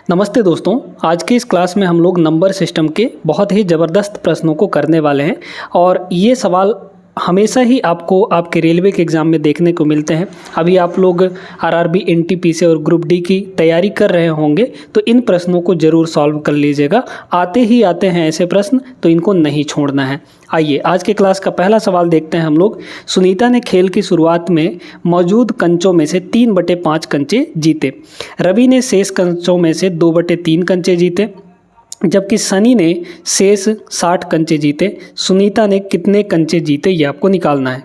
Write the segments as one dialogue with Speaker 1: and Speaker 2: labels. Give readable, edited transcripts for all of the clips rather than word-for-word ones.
Speaker 1: नमस्ते दोस्तों, आज की इस क्लास में हम लोग नंबर सिस्टम के बहुत ही ज़बरदस्त प्रश्नों को करने वाले हैं और ये सवाल हमेशा ही आपको आपके रेलवे के एग्ज़ाम में देखने को मिलते हैं। अभी आप लोग आरआरबी, एनटीपीसी और ग्रुप डी की तैयारी कर रहे होंगे तो इन प्रश्नों को ज़रूर सॉल्व कर लीजिएगा। आते ही आते हैं ऐसे प्रश्न, तो इनको नहीं छोड़ना है। आइए आज के क्लास का पहला सवाल देखते हैं हम लोग। सुनीता ने खेल की शुरुआत में मौजूद कंचों में से 3/5 कंचे जीते। रवि ने शेष कंचों में से 2/3 कंचे जीते, जबकि सनी ने शेष 60 कंचे जीते। सुनीता ने कितने कंचे जीते, ये आपको निकालना है।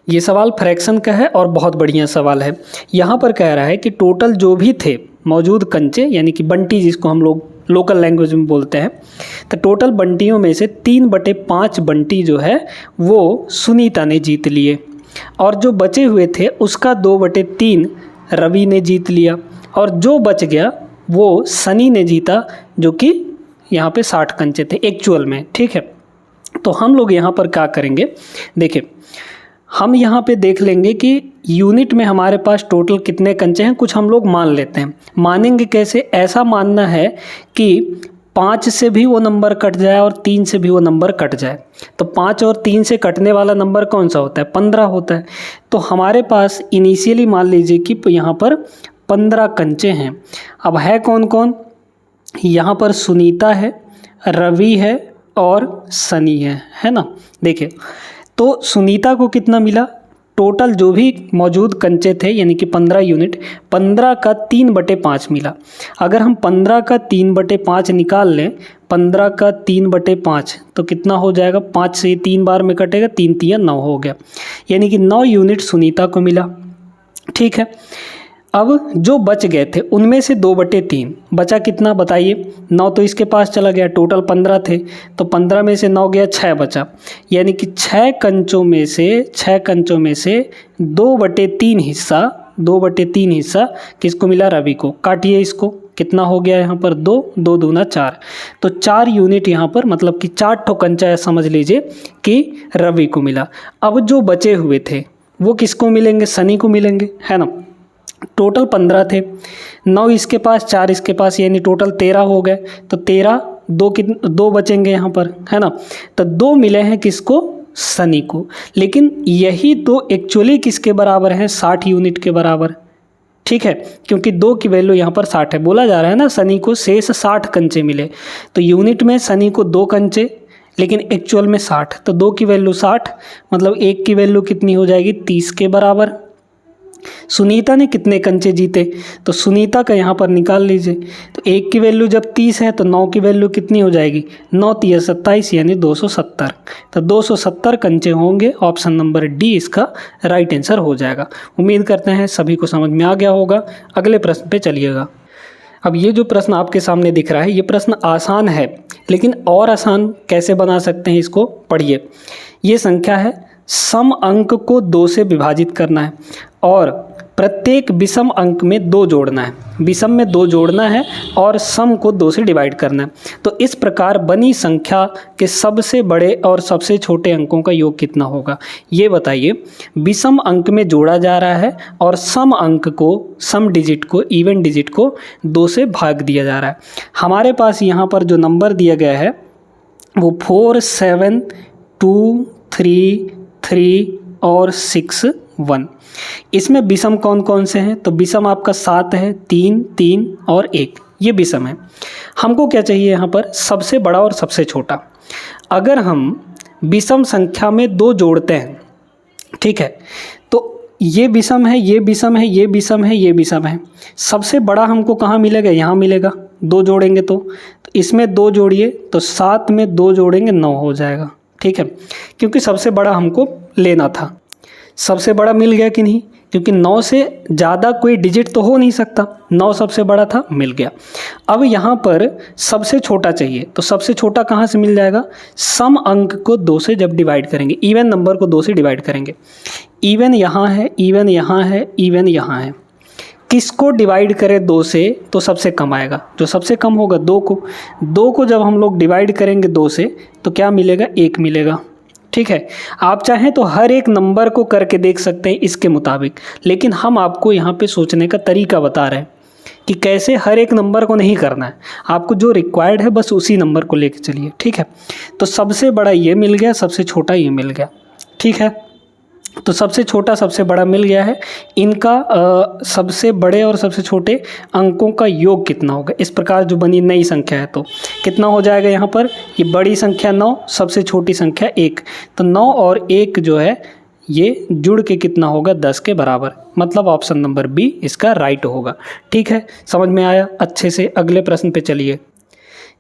Speaker 1: ये सवाल फ्रैक्शन का है और बहुत बढ़िया सवाल है। यहाँ पर कह रहा है कि टोटल जो भी थे मौजूद कंचे, यानी कि बंटी जिसको हम लोग लोकल लैंग्वेज में बोलते हैं, तो टोटल बंटियों में से 3/5 बंटी जो है वो सुनीता ने जीत लिए और जो बचे हुए थे उसका 2/3 रवि ने जीत लिया और जो बच गया वो सनी ने जीता, जो कि यहाँ पे 60 कंचे थे एक्चुअल में। ठीक है, तो हम लोग यहाँ पर क्या करेंगे, देखिए हम यहाँ पे देख लेंगे कि यूनिट में हमारे पास टोटल कितने कंचे हैं। कुछ हम लोग मान लेते हैं। मानेंगे कैसे? ऐसा मानना है कि 5 से भी वो नंबर कट जाए और 3 से भी वो नंबर कट जाए। तो 5 और 3 से कटने वाला नंबर कौन सा होता है? 15 होता है। तो हमारे पास इनिशियली मान लीजिए कि यहाँ पर 15 कंचे हैं। अब है कौन कौन? यहाँ पर सुनीता है, रवि है और सनी है ना। देखिए, तो सुनीता को कितना मिला? टोटल जो भी मौजूद कंचे थे यानी कि 15 यूनिट, 15 का 3/5 मिला। अगर हम 15 का 3/5 निकाल लें, 15 का 3/5 तो कितना हो जाएगा? 5 से 3 बार में कटेगा, 3 3 9 हो गया, यानी कि 9 यूनिट सुनीता को मिला। ठीक है, अब जो बच गए थे उनमें से 2/3 बचा। कितना बताइए? 9 तो इसके पास चला गया। टोटल 15 थे तो 15 में से 9 गया, 6 बचा, यानी कि 6 कंचों में से 2/3 हिस्सा किसको मिला? रवि को। काटिए इसको, कितना हो गया यहाँ पर? 2 2 दूना 4, तो 4 यूनिट यहाँ पर, मतलब कि 4 ठो कंचा समझ लीजिए कि रवि को मिला। अब जो बचे हुए थे वो किसको मिलेंगे? सनी को मिलेंगे, है ना। टोटल 15 थे, 9 इसके पास, 4 इसके पास, यानी टोटल 13 हो गए। तो 13, 2 बचेंगे यहाँ पर, है ना। तो 2 मिले हैं किसको? सनी को। लेकिन यही 2 एक्चुअली किसके बराबर हैं? 60 यूनिट के बराबर। ठीक है, क्योंकि 2 की वैल्यू यहाँ पर 60 है। बोला जा रहा है ना सनी को शेष 60 कंचे मिले, तो यूनिट में सनी को 2 कंचे लेकिन एक्चुअल में 60, तो 2 की वैल्यू 60, मतलब 1 की वैल्यू कितनी हो जाएगी? 30 के बराबर। सुनीता ने कितने कंचे जीते? तो सुनीता का यहाँ पर निकाल लीजिए। तो 1 की वैल्यू जब 30 है तो 9 की वैल्यू कितनी हो जाएगी? 9 3 27, यानी 270। तो 270 कंचे होंगे। ऑप्शन नंबर डी इसका राइट आंसर हो जाएगा। उम्मीद करते हैं सभी को समझ में आ गया होगा। अगले प्रश्न पे चलिएगा। अब ये जो प्रश्न आपके सामने दिख रहा है, ये प्रश्न आसान है, लेकिन और आसान कैसे बना सकते हैं इसको पढ़िए। ये संख्या है, सम अंक को 2 से विभाजित करना है और प्रत्येक विषम अंक में 2 जोड़ना है। विषम में 2 जोड़ना है और सम को 2 से डिवाइड करना है। तो इस प्रकार बनी संख्या के सबसे बड़े और सबसे छोटे अंकों का योग कितना होगा, ये बताइए। विषम अंक में जोड़ा जा रहा है और सम अंक को, सम डिजिट को, इवन डिजिट को 2 से भाग दिया जा रहा है। हमारे पास यहाँ पर जो नंबर दिया गया है वो 4 7 2 3 3 और 6 1। इसमें विषम कौन कौन से हैं? तो विषम आपका 7 है, 3 3 और 1, ये विषम है। हमको क्या चाहिए यहाँ पर? सबसे बड़ा और सबसे छोटा। अगर हम विषम संख्या में 2 जोड़ते हैं, ठीक है, तो ये विषम है, ये विषम है, ये विषम है, ये विषम है। सबसे बड़ा हमको कहाँ मिलेगा? यहाँ मिलेगा। 2 जोड़ेंगे तो इसमें 2 जोड़िए, तो 7 में 2 जोड़ेंगे 9 हो जाएगा। ठीक है, क्योंकि सबसे बड़ा हमको लेना था। सबसे बड़ा मिल गया कि नहीं? क्योंकि 9 से ज़्यादा कोई डिजिट तो हो नहीं सकता। 9 सबसे बड़ा था, मिल गया। अब यहाँ पर सबसे छोटा चाहिए, तो सबसे छोटा कहाँ से मिल जाएगा? सम अंक को 2 से जब डिवाइड करेंगे, इवन नंबर को 2 से डिवाइड करेंगे। इवन यहाँ है, इवन यहाँ है, इवन यहाँ है। किसको डिवाइड करें 2 से? तो सबसे कम आएगा। जो सबसे कम होगा 2 को जब हम लोग डिवाइड करेंगे 2 से तो क्या मिलेगा? 1 मिलेगा। ठीक है, आप चाहें तो हर एक नंबर को करके देख सकते हैं इसके मुताबिक, लेकिन हम आपको यहाँ पे सोचने का तरीका बता रहे हैं कि कैसे हर एक नंबर को नहीं करना है, आपको जो रिक्वायर्ड है बस उसी नंबर को लेके चलिए, ठीक है। तो सबसे बड़ा ये मिल गया, सबसे छोटा ये मिल गया, ठीक है। तो सबसे छोटा सबसे बड़ा मिल गया है, इनका सबसे बड़े और सबसे छोटे अंकों का योग कितना होगा, इस प्रकार जो बनी नई संख्या है तो कितना हो जाएगा यहाँ पर, ये बड़ी संख्या 9, सबसे छोटी संख्या 1, तो 9 और 1 जो है ये जुड़ के कितना होगा 10 के बराबर, मतलब ऑप्शन नंबर बी इसका राइट होगा, ठीक है। समझ में आया अच्छे से। अगले प्रश्न पे चलिए,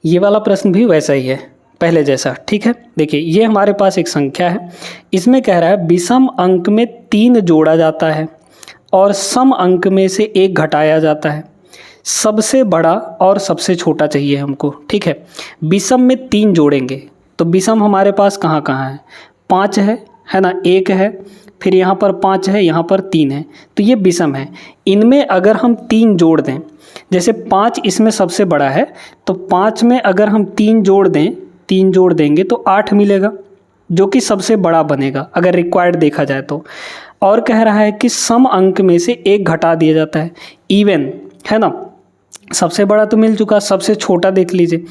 Speaker 1: ये वाला प्रश्न भी वैसा ही है पहले जैसा, ठीक है। देखिए ये हमारे पास एक संख्या है, इसमें कह रहा है विषम अंक में 3 जोड़ा जाता है और सम अंक में से 1 घटाया जाता है, सबसे बड़ा और सबसे छोटा चाहिए हमको, ठीक है। विषम में 3 जोड़ेंगे तो विषम हमारे पास कहाँ कहाँ है, 5 है ना, 1 है, फिर यहाँ पर 5 है, यहाँ पर 3 है, तो ये विषम है। इनमें अगर हम 3 जोड़ दें, जैसे 5 इसमें सबसे बड़ा है तो 5 में अगर हम 3 जोड़ दें, 3 जोड़ देंगे तो 8 मिलेगा, जो कि सबसे बड़ा बनेगा अगर रिक्वायर्ड देखा जाए तो। और कह रहा है कि सम अंक में से 1 घटा दिया जाता है, इवन है ना, सबसे बड़ा तो मिल चुका, सबसे छोटा देख लीजिए,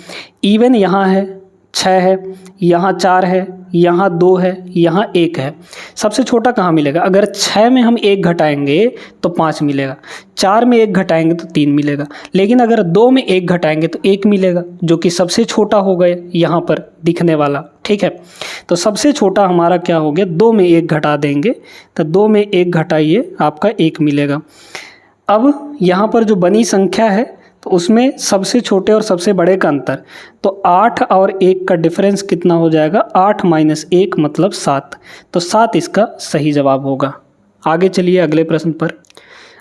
Speaker 1: इवन यहाँ है 6 है, यहाँ 4 है, यहाँ 2 है, यहाँ 1 है, सबसे छोटा कहाँ मिलेगा, अगर 6 में हम 1 घटाएंगे तो 5 मिलेगा, 4 में 1 घटाएंगे तो 3 मिलेगा, लेकिन अगर 2 में 1 घटाएंगे तो 1 मिलेगा, जो कि सबसे छोटा हो गया यहाँ पर दिखने वाला, ठीक है। तो सबसे छोटा हमारा क्या हो गया, 2 में 1 घटा देंगे तो 2 में 1 घटाइए आपका 1 मिलेगा। अब यहाँ पर जो बनी संख्या है तो उसमें सबसे छोटे और सबसे बड़े का अंतर, तो 8 और 1 का डिफरेंस कितना हो जाएगा, 8 माइनस 1 मतलब 7, तो 7 इसका सही जवाब होगा। आगे चलिए अगले प्रश्न पर।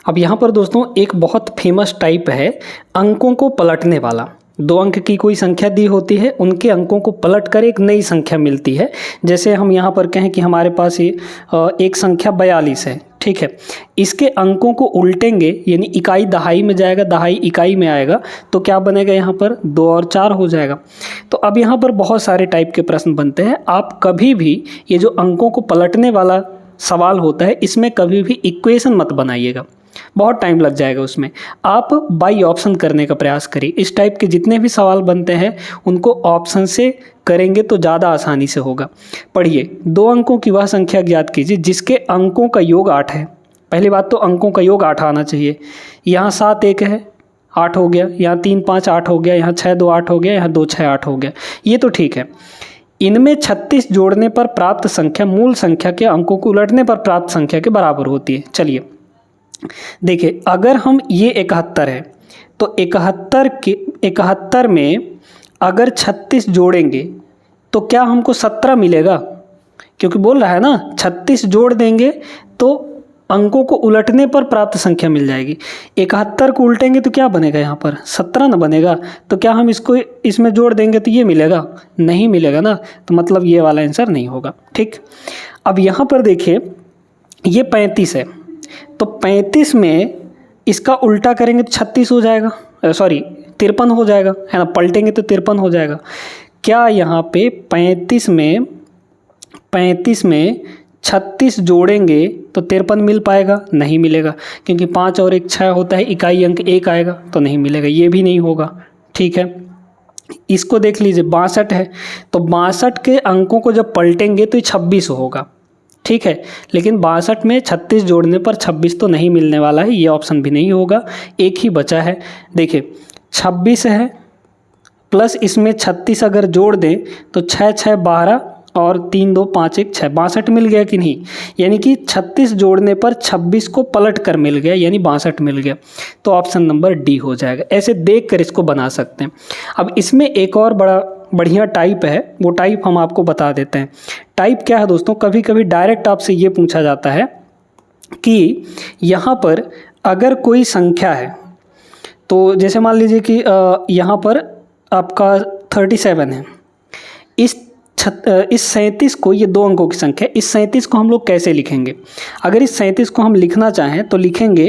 Speaker 1: अब यहाँ पर दोस्तों एक बहुत फेमस टाइप है अंकों को पलटने वाला। 2 अंक की कोई संख्या दी होती है, उनके अंकों को पलट कर एक नई संख्या मिलती है। जैसे हम यहाँ पर कहें कि हमारे पास ये एक संख्या 42 है, ठीक है, इसके अंकों को उल्टेंगे यानी इकाई दहाई में जाएगा, दहाई इकाई में आएगा, तो क्या बनेगा यहाँ पर 2 और 4 हो जाएगा। तो अब यहाँ पर बहुत सारे टाइप के प्रश्न बनते हैं। आप कभी भी ये जो अंकों को पलटने वाला सवाल होता है इसमें कभी भी इक्वेशन मत बनाइएगा, बहुत टाइम लग जाएगा उसमें। आप बाई ऑप्शन करने का प्रयास करिए। इस टाइप के जितने भी सवाल बनते हैं उनको ऑप्शन से करेंगे तो ज़्यादा आसानी से होगा। पढ़िए, 2 अंकों की वह संख्या ज्ञात कीजिए जिसके अंकों का योग 8 है। पहली बात तो अंकों का योग 8 आना चाहिए। यहाँ 7 1 है, 8 हो गया, यहाँ 3 5 8 हो गया, यहाँ 6 2 8 हो गया, यहाँ 2 6 8 हो गया, ये तो ठीक है। इनमें 36 जोड़ने पर प्राप्त संख्या मूल संख्या के अंकों को उलटने पर प्राप्त संख्या के बराबर होती है। चलिए देखिए, अगर हम ये 71 है तो 71 में अगर 36 जोड़ेंगे तो क्या हमको 17 मिलेगा, क्योंकि बोल रहा है ना 36 जोड़ देंगे तो अंकों को उलटने पर प्राप्त संख्या मिल जाएगी। 71 को उल्टेंगे तो क्या बनेगा, यहाँ पर 17 ना बनेगा, तो क्या हम इसको इसमें जोड़ देंगे तो ये मिलेगा, नहीं मिलेगा ना, तो मतलब ये वाला आंसर नहीं होगा, ठीक। अब यहाँ पर देखिए ये 35 है, तो 35 में इसका उल्टा करेंगे तो 36 हो जाएगा, सॉरी 53 हो जाएगा, है ना, पलटेंगे तो 53 हो जाएगा। क्या यहाँ पे 35 में 36 जोड़ेंगे तो 53 मिल पाएगा, नहीं मिलेगा, क्योंकि 5 और 1 6 होता है, इकाई अंक 1 आएगा, तो नहीं मिलेगा, ये भी नहीं होगा, ठीक है। इसको देख लीजिए 62 है, तो 62 के अंकों को जब पलटेंगे तो ये 26 होगा, ठीक है, लेकिन 62 में 36 जोड़ने पर 26 तो नहीं मिलने वाला है, ये ऑप्शन भी नहीं होगा, एक ही बचा है। देखिए 26 है प्लस इसमें 36 अगर जोड़ दें तो 6 6 12 और 3 2 5 1 6, 62 मिल गया कि नहीं, यानी कि 36 जोड़ने पर 26 को पलट कर मिल गया, यानी 62 मिल गया, तो ऑप्शन नंबर डी हो जाएगा। ऐसे देख कर इसको बना सकते हैं। अब इसमें एक और बड़ा बढ़िया टाइप है, वो टाइप हम आपको बता देते हैं। टाइप क्या है दोस्तों, कभी कभी डायरेक्ट आपसे ये पूछा जाता है कि यहाँ पर अगर कोई संख्या है, तो जैसे मान लीजिए कि यहाँ पर आपका 37 है, इस 37 को, ये 2 अंकों की संख्या, इस 37 को हम लोग कैसे लिखेंगे। अगर इस 37 को हम लिखना चाहें तो लिखेंगे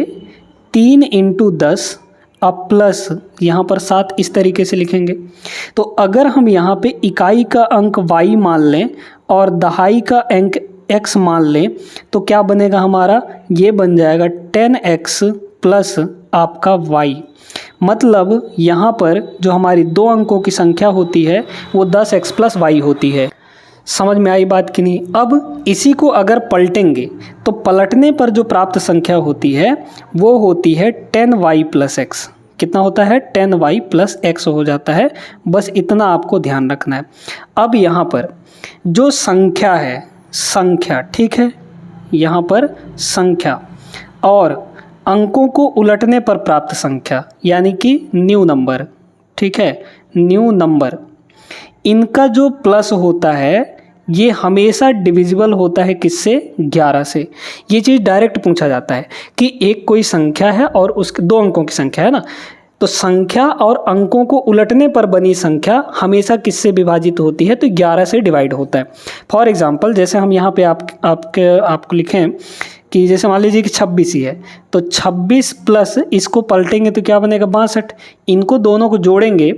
Speaker 1: 3 × 10 अब प्लस यहाँ पर 7, इस तरीके से लिखेंगे। तो अगर हम यहाँ पे इकाई का अंक y मान लें और दहाई का अंक x मान लें तो क्या बनेगा हमारा, ये बन जाएगा 10x प्लस आपका y। मतलब यहाँ पर जो हमारी 2 अंकों की संख्या होती है वो 10x + y होती है। समझ में आई बात कि नहीं? अब इसी को अगर पलटेंगे तो पलटने पर जो प्राप्त संख्या होती है वो होती है 10y + x। कितना होता है? 10y + x हो जाता है। बस इतना आपको ध्यान रखना है। अब यहाँ पर जो संख्या है, संख्या, ठीक है, यहाँ पर संख्या और अंकों को उलटने पर प्राप्त संख्या यानी कि न्यू नंबर, ठीक है, न्यू नंबर, इनका जो प्लस होता है ये हमेशा डिविजिबल होता है किससे? 11 से। ये चीज़ डायरेक्ट पूछा जाता है कि एक कोई संख्या है और उसके 2 अंकों की संख्या है ना, तो संख्या और अंकों को उलटने पर बनी संख्या हमेशा किससे विभाजित होती है? तो 11 से डिवाइड होता है। फॉर एग्जांपल जैसे हम यहाँ पे आपको लिखें कि जैसे मान लीजिए कि 26 ही है, तो 26 प्लस इसको पलटेंगे तो क्या बनेगा? 62। इनको दोनों को जोड़ेंगे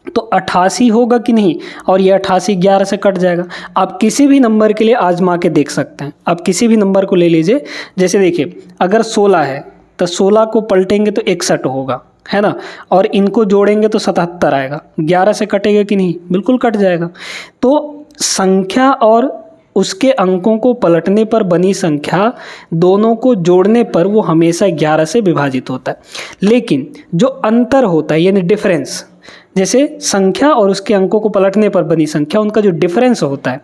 Speaker 1: तो 88 होगा कि नहीं? और ये 88 11 से कट जाएगा। आप किसी भी नंबर के लिए आजमा के देख सकते हैं। आप किसी भी नंबर को ले लीजिए, जैसे देखिए अगर 16 है तो 16 को पलटेंगे तो 61 होगा, है ना, और इनको जोड़ेंगे तो 77 आएगा। 11 से कटेगा कि नहीं? बिल्कुल कट जाएगा। तो संख्या और उसके अंकों को पलटने पर बनी संख्या दोनों को जोड़ने पर वो हमेशा 11 से विभाजित होता है। लेकिन जो अंतर होता है यानी डिफरेंस, जैसे संख्या और उसके अंकों को पलटने पर बनी संख्या, उनका जो डिफरेंस होता है,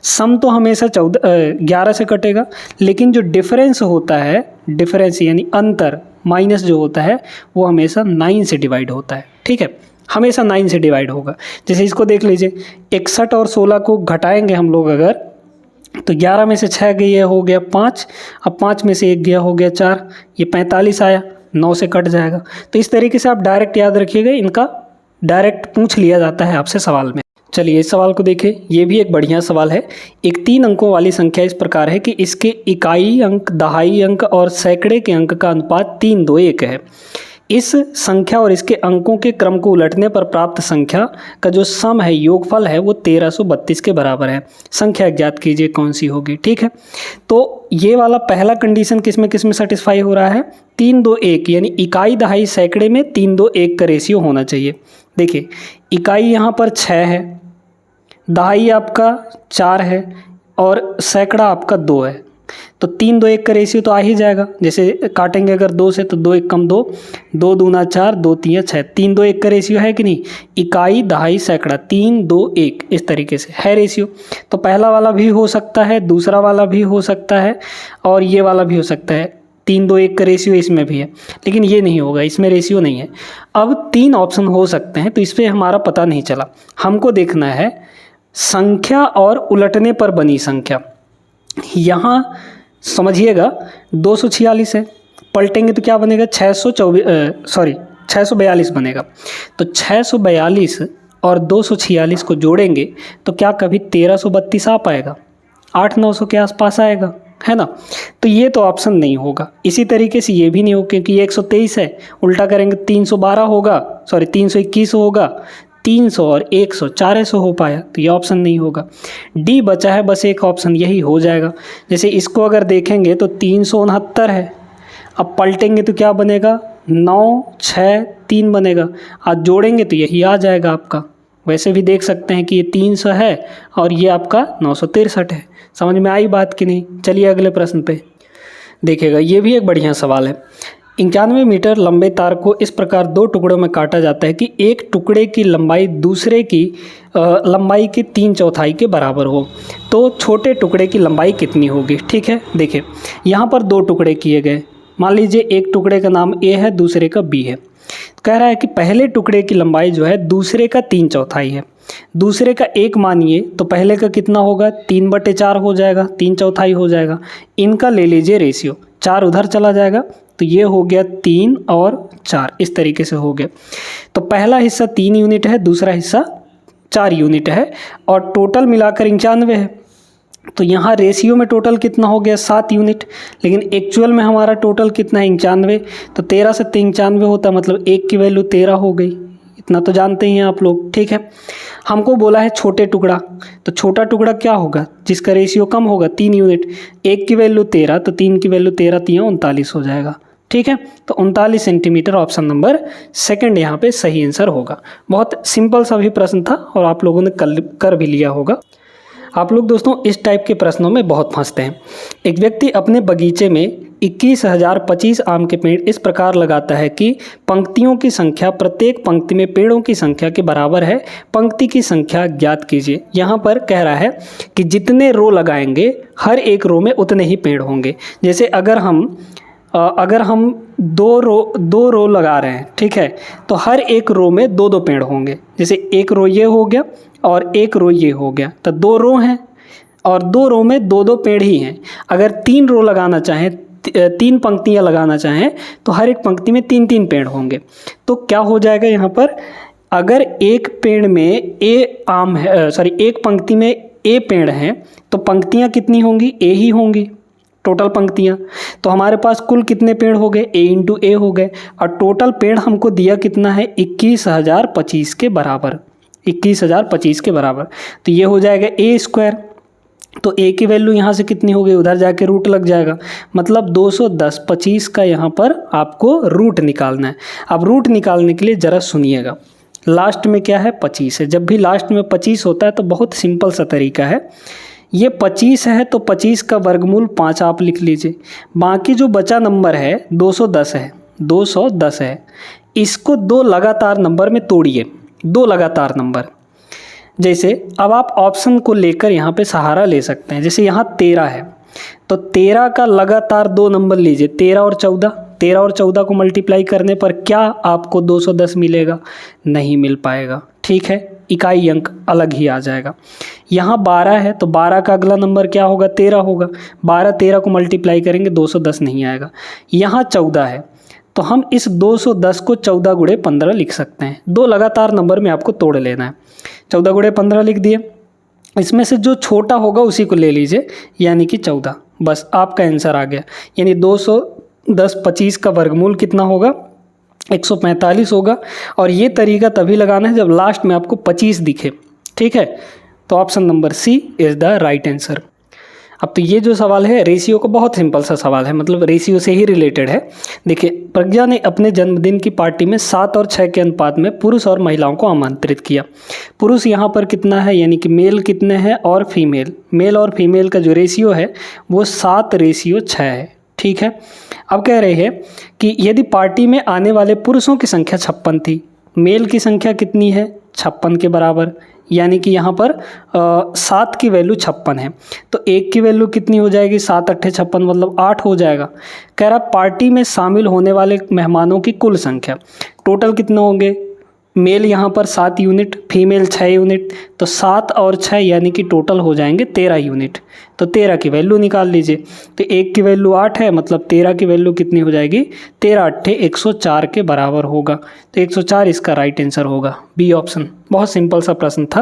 Speaker 1: सम तो हमेशा 11 से कटेगा, लेकिन जो डिफरेंस होता है, डिफरेंस यानी अंतर, माइनस जो होता है, वो हमेशा 9 से डिवाइड होता है। ठीक है, हमेशा 9 से डिवाइड होगा। जैसे इसको देख लीजिए, 61 और 16 को घटाएंगे हम लोग अगर, तो 11 में से 6 गया हो गया 5, अब 5 में से 1 गया हो गया 4, ये 45 आया, 9 से कट जाएगा। तो इस तरीके से आप डायरेक्ट याद रखिएगा, इनका डायरेक्ट पूछ लिया जाता है आपसे सवाल में। चलिए इस सवाल को देखें, ये भी एक बढ़िया सवाल है। एक 3 अंकों वाली संख्या इस प्रकार है कि इसके इकाई अंक, दहाई अंक और सैकड़े के अंक का अनुपात 3:2:1 है। इस संख्या और इसके अंकों के क्रम को उलटने पर प्राप्त संख्या का जो सम है, योगफल है, वो 1332 के बराबर है। संख्या ज्ञात कीजिए कौन सी होगी। ठीक है, तो ये वाला पहला कंडीशन किस में सेटिस्फाई हो रहा है? 3:2:1 यानी इकाई दहाई सैकड़े में 3:2:1 का रेशियो होना चाहिए। देखिए इकाई यहाँ पर 6 है, दहाई आपका 4 है और सैकड़ा आपका 2 है, तो 3:2:1 का रेशियो तो आ ही जाएगा। जैसे काटेंगे अगर 2 से तो 2 × 1 = 2, 2 दूना 4, 2 3 6, 3:2:1 का रेशियो है कि नहीं? इकाई दहाई सैकड़ा 3:2:1 इस तरीके से है रेशियो। तो पहला वाला भी हो सकता है, दूसरा वाला भी हो सकता है और ये वाला भी हो सकता है। 3:2:1 का रेशियो इसमें भी है, लेकिन ये नहीं होगा, इसमें रेशियो नहीं है। अब 3 ऑप्शन हो सकते हैं, तो इस पर हमारा पता नहीं चला। हमको देखना है संख्या और उलटने पर बनी संख्या। यहाँ समझिएगा 246 है, पलटेंगे तो क्या बनेगा? 642 बनेगा। तो 642 और 246 को जोड़ेंगे तो क्या कभी 1332 आ पाएगा? 800-900 के आसपास आएगा, है ना। तो ये तो ऑप्शन नहीं होगा। इसी तरीके से ये भी नहीं होगा क्योंकि ये 123 है, उल्टा करेंगे 312 होगा, 321 होगा, 300 और 100 400 हो पाया, तो ये ऑप्शन नहीं होगा। डी बचा है बस एक ऑप्शन, यही हो जाएगा। जैसे इसको अगर देखेंगे तो 369 है, अब पलटेंगे तो क्या बनेगा? 9 6 3 बनेगा, आज जोड़ेंगे तो यही आ जाएगा आपका। वैसे भी देख सकते हैं कि ये 300 है और ये आपका 963 है। समझ में आई बात कि नहीं? चलिए अगले प्रश्न पे देखिएगा, ये भी एक बढ़िया सवाल है। 91 मीटर लंबे तार को इस प्रकार 2 टुकड़ों में काटा जाता है कि एक टुकड़े की लंबाई दूसरे की लंबाई के 3/4 के बराबर हो, तो छोटे टुकड़े की लंबाई कितनी होगी? ठीक है, देखिए यहाँ पर 2 टुकड़े किए गए। मान लीजिए एक टुकड़े का नाम ए है, दूसरे का बी है। कह रहा है कि पहले टुकड़े की लंबाई जो है दूसरे का 3/4 है, दूसरे का 1 मानिए तो पहले का कितना होगा? 3/4 हो जाएगा, 3/4 हो जाएगा। इनका ले लीजिए रेशियो, 4 उधर चला जाएगा, तो ये हो गया 3 और 4, इस तरीके से हो गया। तो पहला हिस्सा 3 यूनिट है, दूसरा हिस्सा 4 यूनिट है और टोटल मिलाकर 91 है। तो यहाँ रेशियो में टोटल कितना हो गया? 7 यूनिट, लेकिन एक्चुअल में हमारा टोटल कितना है? 91। तो 13 से 93 होता है, मतलब 1 की वैल्यू 13 हो गई। इतना तो जानते ही हैं आप लोग। ठीक है, हमको बोला है छोटे टुकड़ा, तो छोटा टुकड़ा क्या होगा? जिसका रेशियो कम होगा, 3 यूनिट। 1 की वैल्यू 13, तो 3 की वैल्यू 13 × 3 = 39 हो जाएगा। ठीक है, तो 39 सेंटीमीटर ऑप्शन नंबर सेकंड यहाँ पे सही आंसर होगा। बहुत सिंपल सा भी प्रश्न था और आप लोगों ने कर भी लिया होगा। आप लोग दोस्तों इस टाइप के प्रश्नों में बहुत फंसते हैं। एक व्यक्ति अपने बगीचे में 21,025 आम के पेड़ इस प्रकार लगाता है कि पंक्तियों की संख्या प्रत्येक पंक्ति में पेड़ों की संख्या के बराबर है। पंक्ति की संख्या ज्ञात कीजिए। यहाँ पर कह रहा है कि जितने रो लगाएंगे हर एक रो में उतने ही पेड़ होंगे। जैसे अगर हम दो रो लगा रहे हैं, ठीक है, तो हर एक रो में दो दो पेड़ होंगे। जैसे एक रो ये हो गया और एक रो ये हो गया, तो दो रो हैं और दो रो में दो दो पेड़ ही हैं। अगर 3 रो लगाना चाहें, 3 पंक्तियां लगाना चाहें, तो हर एक पंक्ति में 3-3 पेड़ होंगे। तो क्या हो जाएगा यहाँ पर, अगर एक पेड़ में एक पंक्ति में ए पेड़ हैं, तो पंक्तियां कितनी होंगी, ए ही होंगी, टोटल पंक्तियां। तो हमारे पास कुल कितने पेड़ हो गए, ए इंटू ए हो गए, और टोटल पेड़ हमको दिया कितना है, 21,025 के बराबर, 21,025 के बराबर। तो ये हो जाएगा ए स्क्वायर। तो ए की वैल्यू यहाँ से कितनी हो गई, उधर जाके रूट लग जाएगा, मतलब 210, 25 का यहाँ पर आपको रूट निकालना है। अब रूट निकालने के लिए ज़रा सुनिएगा, लास्ट में क्या है, 25 है। जब भी लास्ट में 25 होता है तो बहुत सिंपल सा तरीका है। ये 25 है तो 25 का वर्गमूल 5 आप लिख लीजिए। बाकी जो बचा नंबर है 210 है, 210 है। इसको 2 लगातार नंबर में तोड़िए, 2 लगातार नंबर। जैसे अब आप ऑप्शन को लेकर यहाँ पे सहारा ले सकते हैं। जैसे यहाँ 13 है तो 13 का लगातार 2 नंबर लीजिए, 13 और 14। 13 और 14 को मल्टीप्लाई करने पर क्या आपको 210 मिलेगा, नहीं मिल पाएगा, ठीक है, इकाई अंक अलग ही आ जाएगा। यहाँ 12 है तो 12 का अगला नंबर क्या होगा, 13 होगा। 13 को मल्टीप्लाई करेंगे 210 नहीं आएगा। यहाँ 14 है तो हम इस 210 को 14 गुणे 15 लिख सकते हैं। 2 लगातार नंबर में आपको तोड़ लेना है। 14 गुणे 15 लिख दिए, इसमें से जो छोटा होगा उसी को ले लीजिए, यानी कि 14। बस आपका आंसर आ गया। यानी 210 25 का वर्गमूल कितना होगा, 145 होगा। और ये तरीका तभी लगाना है जब लास्ट में आपको 25 दिखे, ठीक है। तो option number C is the right answer. अब तो ये जो सवाल है रेशियो का, बहुत सिंपल सा सवाल है, मतलब रेशियो से ही रिलेटेड है। देखिए, प्रज्ञा ने अपने जन्मदिन की पार्टी में 7 और 6 के अनुपात में पुरुष और महिलाओं को आमंत्रित किया। पुरुष यहाँ पर कितना है, यानी कि मेल कितने हैं और फीमेल, मेल और फीमेल का जो रेशियो है वो 7:6 है, ठीक है। अब कह रहे हैं कि यदि पार्टी में आने वाले पुरुषों की संख्या 56 थी, मेल की संख्या कितनी है, 56 के बराबर, यानी कि यहाँ पर 7 की वैल्यू 56 है, तो 1 की वैल्यू कितनी हो जाएगी, 7 8 56 मतलब 8 हो जाएगा। कह रहा पार्टी में शामिल होने वाले मेहमानों की कुल संख्या, टोटल कितने होंगे, मेल यहाँ पर 7 यूनिट, फीमेल 6 यूनिट, तो 7 और 6 यानी कि टोटल हो जाएंगे 13 यूनिट। तो 13 की वैल्यू निकाल लीजिए। तो 1 की वैल्यू 8 है, मतलब 13 की वैल्यू कितनी हो जाएगी, 13 8 104 के बराबर होगा। तो 104 इसका राइट आंसर होगा, बी ऑप्शन। बहुत सिंपल सा प्रश्न था।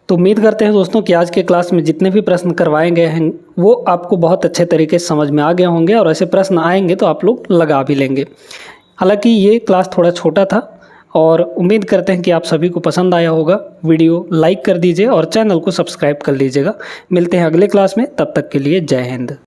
Speaker 1: तो उम्मीद करते हैं दोस्तों कि आज के क्लास में जितने भी प्रश्न करवाए गए हैं वो आपको बहुत अच्छे तरीके से समझ में आ गए होंगे, और ऐसे प्रश्न आएंगे तो आप लोग लगा भी लेंगे। हालाँकि ये क्लास थोड़ा छोटा था और उम्मीद करते हैं कि आप सभी को पसंद आया होगा। वीडियो लाइक कर दीजिए और चैनल को सब्सक्राइब कर लीजिएगा। मिलते हैं अगले क्लास में, तब तक के लिए जय हिंद।